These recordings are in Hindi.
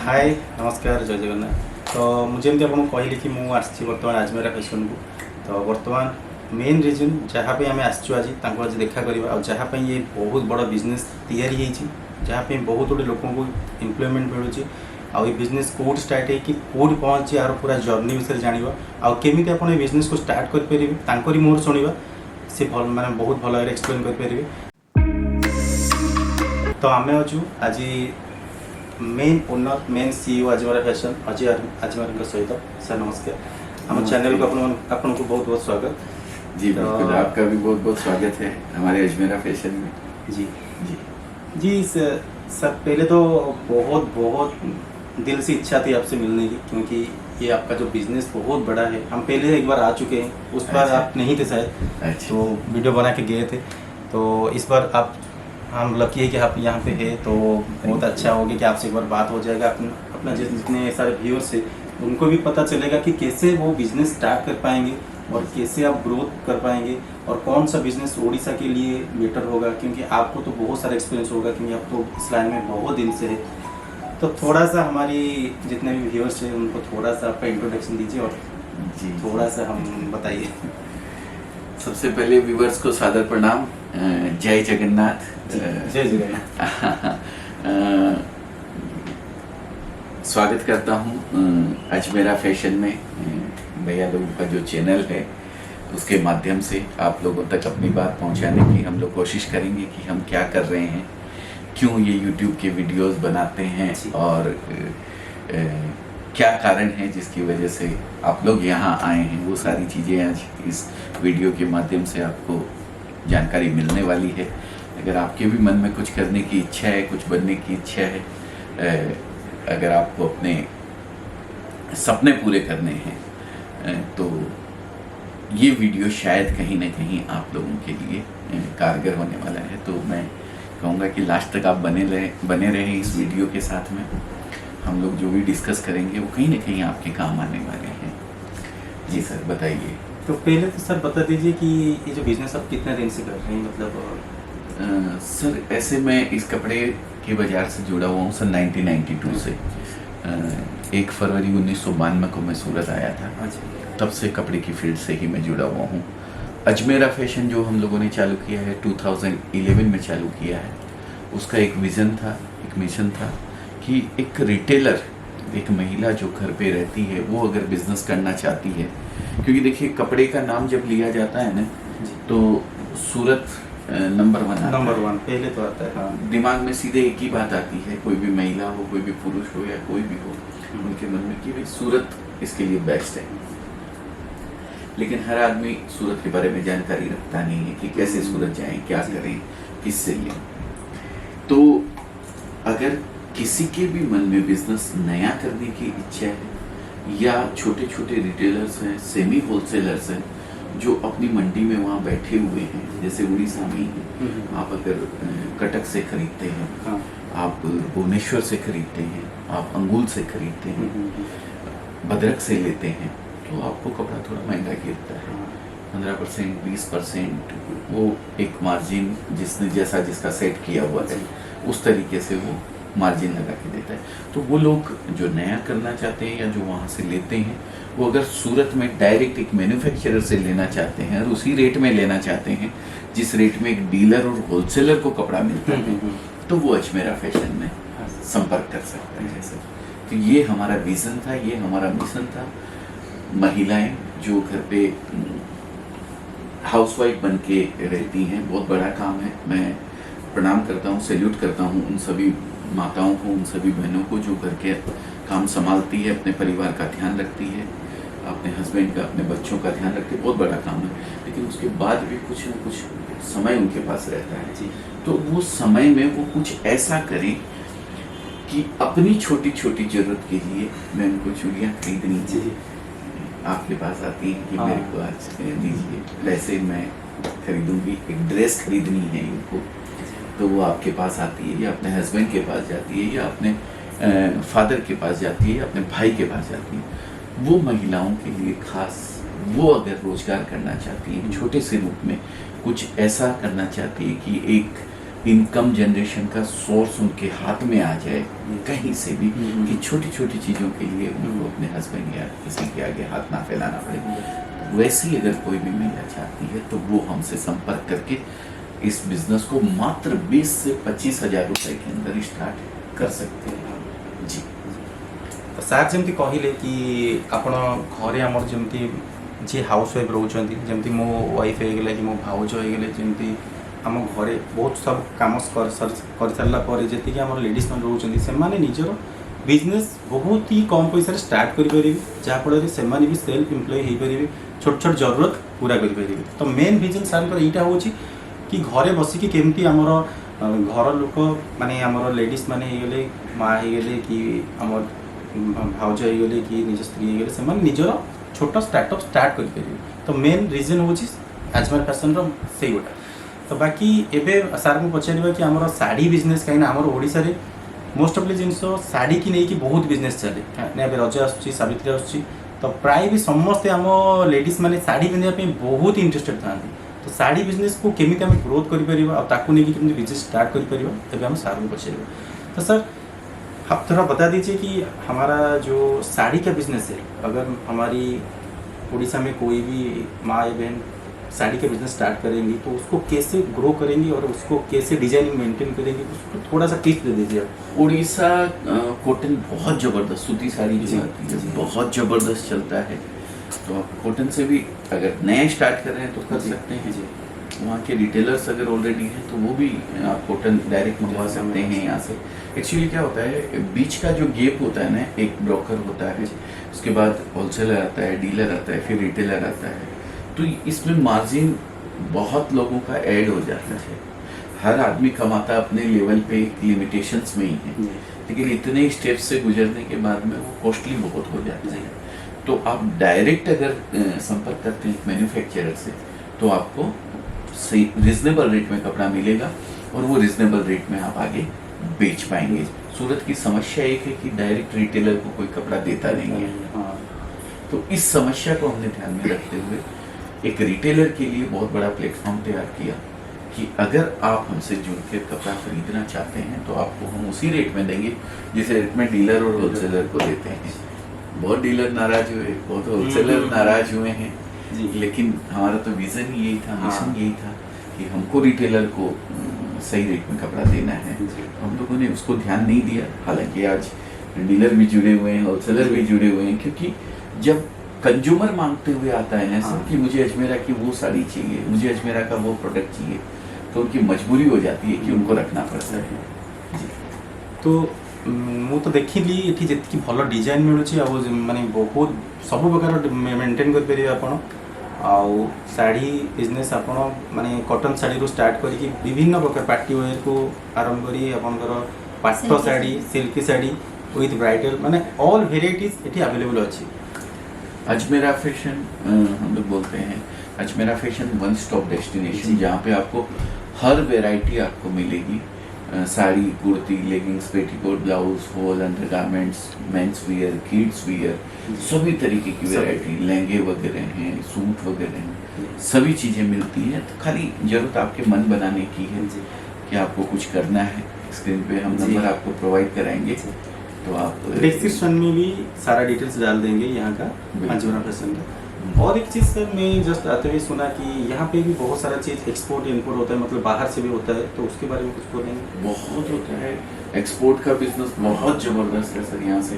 हाय नमस्कार जय जगन्नाथ। तो मुझे एमती आपको कहली कि मुझे आसी बर्तमान आजमेरा फैशन को। तो बर्तमान मेन रिजन जहाँप आम आसचु आज आज देखा करवा और जहाँप ये बहुत बड़ बिजनेस तैयारी जहाँप बहुत गुटे लोक एम्प्लॉयमेंट मिलूँ आउ ये बिजनेस कौट स्टार्ट है कि कौट पहुँची यार पूरा जर्नी विषय जानवा आमती आप बिजनेस को स्टार्ट करेंगे मोर शुणा सी भल माने बहुत भल एक्सप्लेन करेंगे। तो आम अच्छू आज main owner main CEO Ajmera fashion Ajay Ajmera सहित सर नमस्कार। आम चैनल को आपन को बहुत बहुत स्वागत। जी बिल्कुल, आपका भी बहुत बहुत स्वागत है हमारे अजमेरा फैशन में। जी जी जी सर पहले तो बहुत बहुत दिल से इच्छा थी आपसे मिलने की, क्योंकि ये आपका जो बिजनेस बहुत बड़ा है। हम पहले एक बार आ चुके हैं, उस बार आप नहीं थे शायद, तो वीडियो बना के गए थे। तो इस बार आप हम लकी है कि आप यहाँ पे है, तो बहुत अच्छा होगा कि आपसे एक बार बात हो जाएगा। अपना जितने सारे व्यूअर्स है उनको भी पता चलेगा कि कैसे वो बिज़नेस स्टार्ट कर पाएंगे और कैसे आप ग्रोथ कर पाएंगे और कौन सा बिज़नेस उड़ीसा के लिए बेटर होगा, क्योंकि आपको तो बहुत सारा एक्सपीरियंस होगा, क्योंकि आप तो इस लाइन में बहुत दिन से है। तो थोड़ा सा हमारी जितने भी व्यूअर्स हैं उनको थोड़ा सा आपका इंट्रोडक्शन दीजिए और जी थोड़ा सा हम बताइए। सबसे पहले व्यूअर्स को सादर प्रणाम, जय जगन्नाथ। जय जगन्नाथ। स्वागत करता हूँ अजमेरा फैशन में। भैया लोगों का जो चैनल है उसके माध्यम से आप लोगों तक अपनी बात पहुँचाने की हम लोग कोशिश करेंगे कि हम क्या कर रहे हैं, क्यों ये YouTube के वीडियोस बनाते हैं और क्या कारण है जिसकी वजह से आप लोग यहाँ आए हैं। वो सारी चीज़ें आज इस वीडियो के माध्यम से आपको जानकारी मिलने वाली है। अगर आपके भी मन में कुछ करने की इच्छा है, कुछ बनने की इच्छा है, अगर आपको अपने सपने पूरे करने हैं, तो ये वीडियो शायद कहीं ना कहीं आप लोगों के लिए कारगर होने वाला है। तो मैं कहूँगा कि लास्ट तक आप बने रहें इस वीडियो के साथ में। हम लोग जो भी डिस्कस करेंगे वो कहीं ना कहीं आपके काम आने वाले हैं। जी सर बताइए। तो पहले तो सर बता दीजिए कि ये जो बिज़नेस आप कितने दिन से कर रहे हैं, मतलब सर ऐसे मैं इस कपड़े के बाज़ार से जुड़ा हुआ हूँ सर 1992 से। 1 फरवरी 1992 को मैं सूरत आया था, तब से कपड़े की फील्ड से ही मैं जुड़ा हुआ हूँ। अजमेरा फैशन जो हम लोगों ने चालू किया है 2011 में चालू किया है, उसका एक विज़न था, एक मिशन था कि एक रिटेलर, एक महिला जो घर पे रहती है वो अगर बिज़नेस करना चाहती है, क्योंकि देखिए कपड़े का नाम जब लिया जाता है ना तो सूरत नंबर 1 पहले तो आता है। हाँ। दिमाग में सीधे एक ही बात आती है, कोई भी महिला हो, कोई भी पुरुष हो या कोई भी हो, उनके मन में कि भाई सूरत इसके लिए बेस्ट है। लेकिन हर आदमी सूरत के बारे में जानकारी रखता नहीं है कि कैसे सूरत जाएं, क्या करें, किससे लें। तो अगर किसी के भी मन में बिजनेस नया करने की इच्छा है, या छोटे छोटे रिटेलर्स हैं, सेमी होलसेलर्स हैं जो अपनी मंडी में वहाँ बैठे हुए हैं, जैसे उड़ीसा में ही आप अगर कटक से खरीदते हैं, हाँ। आप भुवनेश्वर से खरीदते हैं, आप अंगुल से खरीदते हैं, भद्रक से लेते हैं, तो आपको कपड़ा थोड़ा महंगा गिरता है। 15%, 20% वो एक मार्जिन जिसने जैसा जिसका सेट किया हुआ है उस तरीके से वो मार्जिन लगा के देता है। तो वो लोग जो नया करना चाहते हैं या जो वहाँ से लेते हैं, वो अगर सूरत में डायरेक्ट एक मैन्युफैक्चरर से लेना चाहते हैं और उसी रेट में लेना चाहते हैं जिस रेट में एक डीलर और होलसेलर को कपड़ा मिलता है, तो वो अजमेरा फैशन में संपर्क कर सकते हैं। जैसे तो ये हमारा विज़न था, ये हमारा मिशन था। महिलाएं जो घर पे हाउसवाइफ बन के रहती हैं, बहुत बड़ा काम है। मैं प्रणाम करता हूँ, सैल्यूट करता हूँ उन सभी माताओं को, उन सभी बहनों को जो घर के काम संभालती है, अपने परिवार का ध्यान रखती है, अपने हस्बैंड का, अपने बच्चों का ध्यान रखती है। बहुत बड़ा काम है, लेकिन उसके बाद भी कुछ न कुछ समय उनके पास रहता है जी। तो वो समय में वो कुछ ऐसा करें कि अपनी छोटी छोटी जरूरत के लिए, मैं उनको चूड़ियाँ खरीदनी चाहिए, आपके पास आती हैं कि हाँ। मेरे को आज दीजिए, वैसे मैं खरीदूंगी, एक ड्रेस खरीदनी है इनको, तो वो आपके पास आती है, या अपने हस्बैंड के पास जाती है, या अपने फादर के पास जाती है, या अपने भाई के पास जाती है। वो महिलाओं के लिए खास, वो अगर रोजगार करना चाहती है, छोटे से रूप में कुछ ऐसा करना चाहती है कि एक इनकम जनरेशन का सोर्स उनके हाथ में आ जाए कहीं से भी, कि छोटी छोटी चीज़ों के लिए उनको अपने हस्बैंड या किसी के आगे हाथ ना फैलाना पड़े। वैसे ही अगर कोई भी महिला चाहती है तो वो हमसे संपर्क करके इस बिजनेस को मात्र 20 से 25 हज़ार रुपए के अंदर स्टार्ट कर सकते हैं जी। तो सार जमती कहले कि आपण घरे आमर जमती जी हाउस वाइफ रोचंती जमती मो वाइफ हो गले कि मो भाउज हो गले जमती आम घरे बहुत सब काम कर सारा पर जी आम लेडीज मैंने रोचंती से माने निजर बिजनेस बहुत ही कम पैसा स्टार्ट करें जहाँफल से भी सेल्फ एम्प्लॉय हो पारे, छोट छोट जरूरत पूरा करें। तो मेन रिजन सार यहाँ हूँ कि घरे बसिकी केमती आमर घर लोक माने आमर लेडीज माने गले माँ हो गले कि आमर भाउज हो गले कि निज स्त्री हो गले से निजर छोट स्टार्टअप स्टार्ट करें। तो मेन रिजन हूँ आजमार फैशन से गोटा। तो बाकी एवं सार को पचार कि आमर शाढ़ी बिजनेस कहीं आमर ओडिशा रे मोस्ट ऑफ जिनस शाढ़ी की नहीं बहुत बिजनेस चले ए रज आसूँ सावित्री आसूँ। तो प्राय भी समस्ते आम लेडीज मैंने शाढ़ी पिंधापी बहुत इंटरेस्टेड था। तो शाढ़ी बिजनेस को केमी आम ग्रोथ करें बिजनेस स्टार्ट करें आम सार को पचार। तो सर आप थोड़ा बता दीजिए कि हमारा जो साड़ी का बिजनेस है, अगर हमारी उड़ीसा में कोई भी माँ या बहन साड़ी का बिजनेस स्टार्ट करेंगी तो उसको कैसे ग्रो करेंगी और उसको कैसे डिजाइनिंग मेंटेन करेंगी, उसको थोड़ा सा टिप्स दे दीजिए आप। उड़ीसा कॉटन बहुत ज़बरदस्त, सूती साड़ी जो आती है बहुत ज़बरदस्त चलता है। तो आप कॉटन से भी अगर नया स्टार्ट कर रहे हैं तो कर सकते हैं जी। वहाँ के रिटेलर्स अगर ऑलरेडी हैं तो वो भी आप कॉटन डायरेक्ट मंगवा सकते हैं यहाँ से। एक्चुअली क्या होता है, बीच का जो गैप होता है ना, एक ब्रोकर होता है, उसके बाद होलसेलर आता है, डीलर आता है, फिर रिटेलर आता है। तो इसमें मार्जिन बहुत लोगों का ऐड हो जाता है। हर आदमी कमाता अपने लेवल पे लिमिटेशंस में ही है, लेकिन इतने स्टेप्स से गुजरने के बाद में वो कॉस्टली बहुत हो जाता है। तो आप डायरेक्ट अगर संपर्क करते हैं मैन्युफैक्चरर से तो आपको सही रिजनेबल रेट में कपड़ा मिलेगा और वो रिजनेबल रेट में आप आगे बेच पाएंगे। सूरत की समस्या एक है कि डायरेक्ट रिटेलर को कोई कपड़ा देता नहीं है। तो इस समस्या को हमने ध्यान में रखते हुए एक रिटेलर के लिए बहुत बड़ा प्लेटफॉर्म तैयार किया कि अगर आप हमसे जुड़ के कपड़ा खरीदना चाहते हैं तो आपको हम उसी रेट में देंगे जिस रेट में डीलर और होलसेलर को देते हैं। बहुत डीलर नाराज हुए, बहुत होलसेलर नाराज हुए हैं, लेकिन हमारा तो विजन यही था, मिशन यही था कि हमको रिटेलर को सही रेट में कपड़ा देना है। हम लोगों ने उसको ध्यान नहीं दिया। हालांकि आज डीलर भी जुड़े हुए हैं, होलसेलर भी जुड़े हुए हैं, क्योंकि जब कंज्यूमर मांगते हुए आता है ना सर कि मुझे अजमेरा की वो साड़ी चाहिए, मुझे अजमेरा का वो प्रोडक्ट चाहिए, तो उनकी मजबूरी हो जाती है कि उनको रखना पड़ता है। तो ମୁଁ ତ ଦେଖିଲି ଏଠି ଯେତିକି ଭଲ ଡିଜାଇନ୍ ମିଳୁଛି ଆଉ ମାନେ ବହୁତ ସବୁ ପ୍ରକାର ମେଣ୍ଟେନ୍ କରିପାରିବେ ଆପଣ। ଆଉ ଶାଢ଼ୀ ବିଜନେସ୍ ଆପଣ ମାନେ କଟନ୍ ଶାଢ଼ୀରୁ ଷ୍ଟାର୍ଟ କରିକି ବିଭିନ୍ନ ପ୍ରକାର ପାର୍ଟି ୱେୟାରକୁ ଆରମ୍ଭ କରି ଆପଣଙ୍କର ପାଟ ଶାଢ଼ୀ, ସିଲ୍କି ଶାଢ଼ୀ ୱିଥ୍ ବ୍ରାଇଡାଲ ମାନେ ଅଲ୍ ଭେରାଇଟିज ଏଠି अवेलेबल ଅଛି। अजमेरा फैशन हम लोग बोलते हैं, Ajmera fashion one stop destination, जहाँ पे आपको हर वैरायटी आपको मिलेगी। Sari, kurti, leggings, petticoat, blouse, fall, undergarments, men's wear, kids wear, सभी तरीके की वैरायटी, लहंगे वगैरह हैं, सूट वगैरह हैं, सभी चीज़ें मिलती हैं। तो खाली जरूरत आपके मन बनाने की है कि आपको कुछ करना है। स्क्रीन पे हम नंबर आपको प्रोवाइड कराएंगे, तो आप डिस्क्रिप्शन में भी सारा डिटेल्स डाल देंगे यहाँ का अजमेरा फैशन का। और एक चीज़ सर मैं जस्ट आते हुए सुना कि यहाँ पे भी बहुत सारा चीज़ एक्सपोर्ट इम्पोर्ट होता है, मतलब बाहर से भी होता है, तो उसके बारे में कुछ बोलेंगे? बहुत होता है एक्सपोर्ट का बिजनेस, बहुत ज़बरदस्त है सर। यहाँ से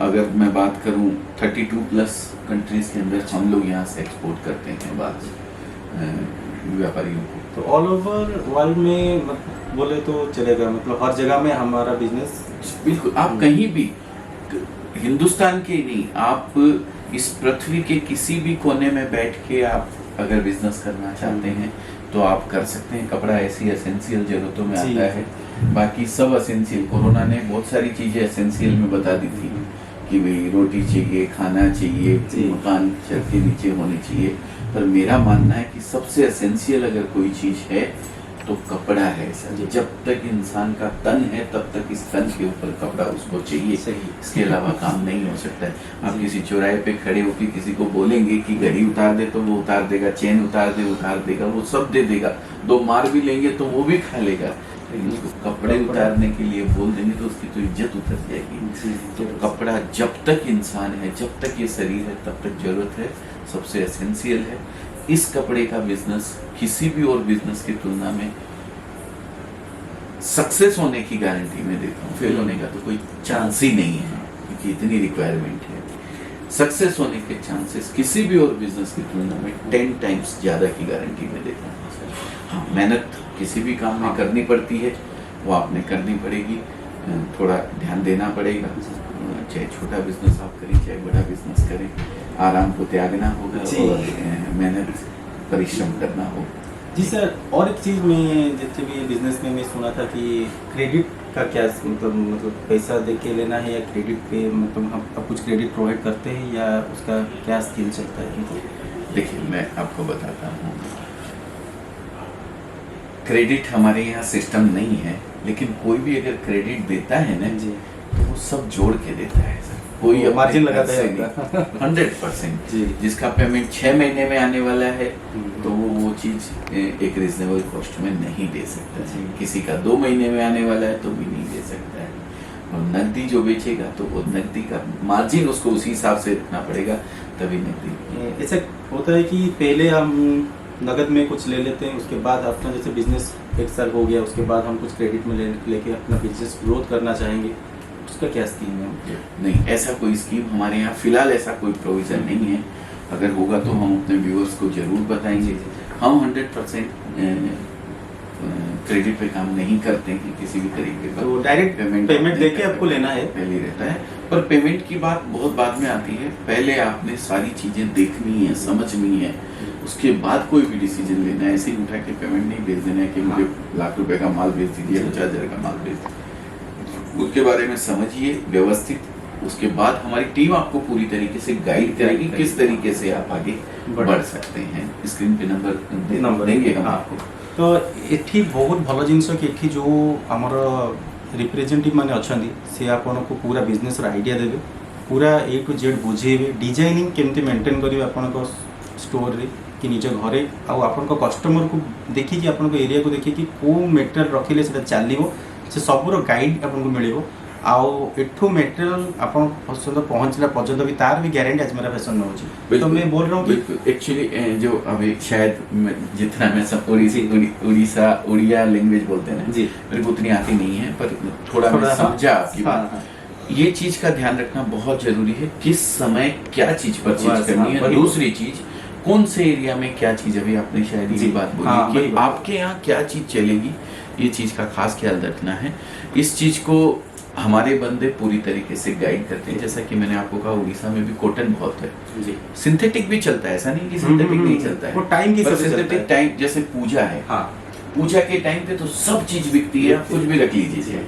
अगर मैं बात करूँ 32+ कंट्रीज़ के अंदर हम लोग यहाँ से एक्सपोर्ट करते हैं बात व्यापारियों को। तो ऑल ओवर वर्ल्ड में बोले तो चलेगा, मतलब हर जगह में हमारा बिजनेस। बिल्कुल, आप कहीं भी हिंदुस्तान के नहीं, आप इस पृथ्वी के किसी भी कोने में बैठ के आप अगर बिजनेस करना चाहते हैं तो आप कर सकते हैं। कपड़ा ऐसी एसेंशियल जरूरतों में आता है, बाकी सब एसेंशियल। कोरोना ने बहुत सारी चीज़ें एसेंशियल में बता दी थी कि भाई रोटी चाहिए, खाना चाहिए, मकान छत के नीचे होनी चाहिए, पर मेरा मानना है कि सबसे एसेंशियल अगर कोई चीज़ है तो कपड़ा है सर। जी। जब तक इंसान का तन है तब तक इस तन के ऊपर कपड़ा उसको चाहिए, सही। इसके अलावा काम नहीं हो सकता है। आप जी। किसी चौराहे पे खड़े होकर किसी को बोलेंगे कि घड़ी उतार दे तो वो उतार देगा, चेन उतार देगा, वो सब दे देगा। 2 मार भी लेंगे तो वो भी खा लेगा, लेकिन उसको कपड़े उतारने के लिए बोल देंगे तो उसकी तो इज्जत उतर जाएगी। तो कपड़ा जब तक इंसान है, जब तक ये शरीर है, तब तक जरूरत है, सबसे एसेंशियल है। इस कपड़े का बिजनेस किसी भी और बिजनेस की तुलना में सक्सेस होने की गारंटी मैं देता हूँ, फेल होने का तो कोई चांस ही नहीं है, क्योंकि इतनी रिक्वायरमेंट है। सक्सेस होने के चांसेस किसी भी और बिजनेस की तुलना में 10 टाइम्स ज्यादा की गारंटी मैं देता हूँ। हाँ, मेहनत किसी भी काम में करनी पड़ती है, वो आपने करनी पड़ेगी, थोड़ा ध्यान देना पड़ेगा। चाहे छोटा बिजनेस आप करें, चाहे बड़ा बिजनेस करें, आराम को त्यागना होगा और मेहनत परिश्रम करना होगा। जी सर, और एक चीज़ मैं जैसे भी बिजनेस में मैं सुना था कि क्रेडिट का क्या मतलब पैसा दे के लेना है या क्रेडिट पे, मतलब हम कुछ क्रेडिट प्रोवाइड करते हैं या उसका क्या स्कीम चलता है? देखिए, मैं आपको बताता हूँ, क्रेडिट हमारे यहाँ सिस्टम नहीं है, लेकिन कोई भी अगर क्रेडिट देता है ना जी, तो वो सब जोड़ के देता है सर। कोई वो मार्जिन लगाता है नहीं, 100%। जी। जिसका पेमेंट 6 महीने में आने वाला है तो वो चीज एक रिजनेबल कॉस्ट में नहीं दे सकता है। किसी का 2 महीने में आने वाला है तो भी नहीं दे सकता है। और नकदी जो बेचेगा तो वो नकदी का मार्जिन उसको उसी हिसाब से रखना पड़ेगा, तभी नकदी। ऐसा होता है कि पहले हम नगद में कुछ ले लेते हैं, उसके बाद अपना जैसे बिजनेस 1 साल हो गया, उसके बाद हम कुछ क्रेडिट में लेके अपना बिजनेस ग्रोथ करना चाहेंगे, उसका क्या स्कीम है? नहीं, ऐसा कोई स्कीम हमारे यहाँ फिलहाल ऐसा कोई प्रोविजन नहीं है। अगर होगा तो हम अपने व्यूअर्स को जरूर बताएंगे। हम 100% क्रेडिट पे काम नहीं करते हैं किसी भी तरीके का। तो डायरेक्ट पेमेंट देके आपको लेना है पहले रहता है, पर पेमेंट की बात बहुत बाद में आती है। पहले आपने सारी चीजें देखनी है, समझनी है, उसके बाद कोई भी डिसीजन लेना है। ऐसे ही उठा के पेमेंट नहीं भेज देना है कि मुझे ₹1,00,000 का माल भेज दीजिए, 50,000 का माल भेज दीजिए। उसके बारे में समझिए व्यवस्थित, उसके बाद हमारी टीम आपको पूरी तरीके से गाइड करेगी किस तरीके से आप आगे बढ़ सकते हैं। स्क्रीन पे नंबर देंगे हम आपको। तो एठी बहुत भल जिनस कि एठी जो आमर रिप्रेजेंटेटिव माने अछंती से आपनको पूरा बिजनेस आइडिया देबे, पूरा A to Z बुझेबे, डिजाइनिंग केमती मेंटेन करिवे आपनको स्टोर रे कि निज घरे, आ आपनको कस्टमर को देखि कि आपनको एरिया को देखि कि को मेटेरियल रखिले सेटा चालिबो, से सबुर गाइड आपको मिलिबो। आउ एठू मेटेरियल आपन पसंद पहुंचला पर्यंत भी तार भी गारंटी आज मेरा फैशन में होची। तो मैं बोल रहा हूं कि एक्चुअली जो अभी शायद जितना मैं सब उड़िया लैंग्वेज बोलते हैं ना जी, मेरे को उतनी आती नहीं है, पर थोड़ा मैं समझा आपकी बात। ये चीज का ध्यान रखना बहुत जरूरी है, किस समय क्या चीज परचेज करनी है। दूसरी चीज, कौन से एरिया में क्या चीज, अभी आपने शायद ये बात बोली कि आपके यहाँ क्या चीज चलेगी, ये चीज का खास ख्याल रखना है। इस चीज को हमारे बंदे पूरी तरीके से गाइड करते हैं। जैसा कि मैंने आपको कहा, उड़ीसा में भी कॉटन बहुत है जी, सिंथेटिक भी चलता है, ऐसा नहीं कि सिंथेटिक नहीं चलता है। वो टाइम की सिंथेटिक टाइम, जैसे पूजा है, पूजा के टाइम पे तो सब चीज बिकती है, आप कुछ भी रख लीजिए,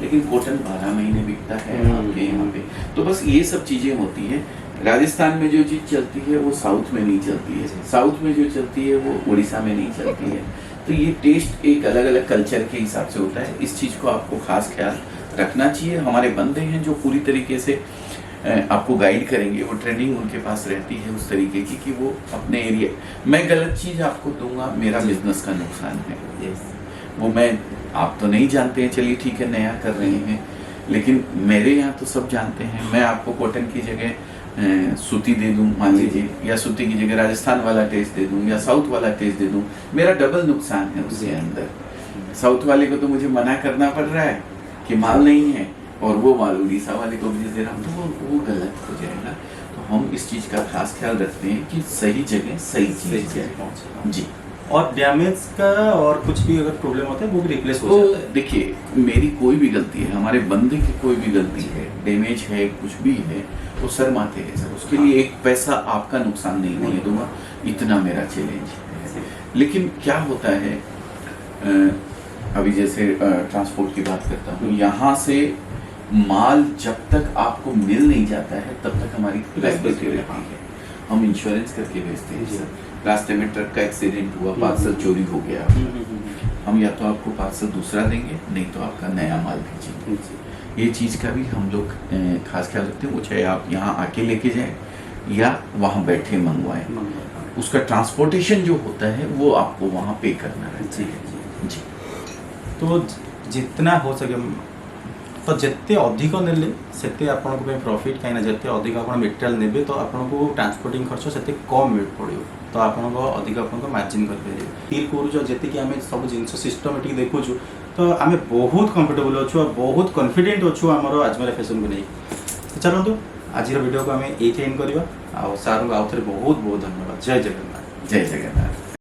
लेकिन कॉटन 12 महीने बिकता है आपके यहाँ पे। तो बस ये सब चीजें होती है। राजस्थान में जो चीज चलती है वो साउथ में नहीं चलती है, साउथ में जो चलती है वो उड़ीसा में नहीं चलती है। तो ये टेस्ट एक अलग अलग कल्चर के हिसाब से होता है। इस चीज को आपको खास ख्याल रखना चाहिए। हमारे बंदे हैं जो पूरी तरीके से आपको गाइड करेंगे, वो ट्रेनिंग उनके पास रहती है उस तरीके की कि वो अपने एरिया, मैं गलत चीज आपको दूंगा, मेरा बिजनेस का नुकसान है, वो मैं आप तो नहीं जानते हैं, चलिए ठीक है नया कर रहे हैं, लेकिन मेरे यहाँ तो सब जानते हैं। मैं आपको कॉटन की जगह सूती दे दूं मान लीजिए, या सूती की जगह राजस्थान वाला टेस्ट दे दूं या साउथ वाला टेस्ट दे दूं, मेरा डबल नुकसान है उसके अंदर। साउथ वाले को तो मुझे मना करना पड़ रहा है कि माल नहीं है, और वो माल उड़ीसा वाले को भी दे रहा हूँ, तो वो गलत हो जाएगा। तो हम इस चीज का खास ख्याल रखते हैं कि सही जगह सही चीज जाए जी। और डैमेज का और कुछ भी अगर प्रॉब्लम होता है वो भी रिप्लेस हो जाता है। देखिए, मेरी कोई भी गलती है, हमारे बंदे की कोई भी गलती है, डैमेज है, कुछ भी है, वो सर माथे है सर, उसके लिए एक पैसा आपका नुकसान नहीं होने दूंगा, इतना मेरा चैलेंज है। लेकिन क्या होता है, अभी जैसे ट्रांसपोर्ट की बात करता हूँ, यहाँ से माल जब तक आपको मिल नहीं जाता है तब तक हमारी लायबिलिटी रहती है। हम इंश्योरेंस करके भेजते हैं सर। रास्ते में ट्रक का एक्सीडेंट हुआ, पार्सल चोरी हो गया, हम या तो आपको पार्सल दूसरा देंगे, नहीं तो आपका नया माल भेजेंगे। जी। ये चीज़ का भी हम लोग खास ख्याल रखते हैं। वो चाहे आप यहाँ आके लेके जाएं या वहाँ बैठे मंगवाएं, उसका ट्रांसपोर्टेशन जो होता है वो आपको वहाँ पे करना रहता जी है। जी। तो जितना हो सके तो जिते अधिक नेले सेते आपनको पे प्रॉफिट कहीं जिते अधिक आप मटेरियल नेबे तो आपको ट्रांसपोर्टिंग खर्च से कम मिल पड़ो, तो आपको अधिक आपको मार्जिन कर फील करूँ जी आम सब जिन सिस्टमेटिक देखु, तो आम बहुत कंफर्टेबल अच्छु और बहुत कॉन्फिडेंट अच्छु आमर आजमेरा फैशन को नहीं। तो चलतु आज वीडियो को आम ये एंड करवा। सार को आउ थे बहुत बहुत धन्यवाद। जय जगन्नाथ। जय जगन्नाथ।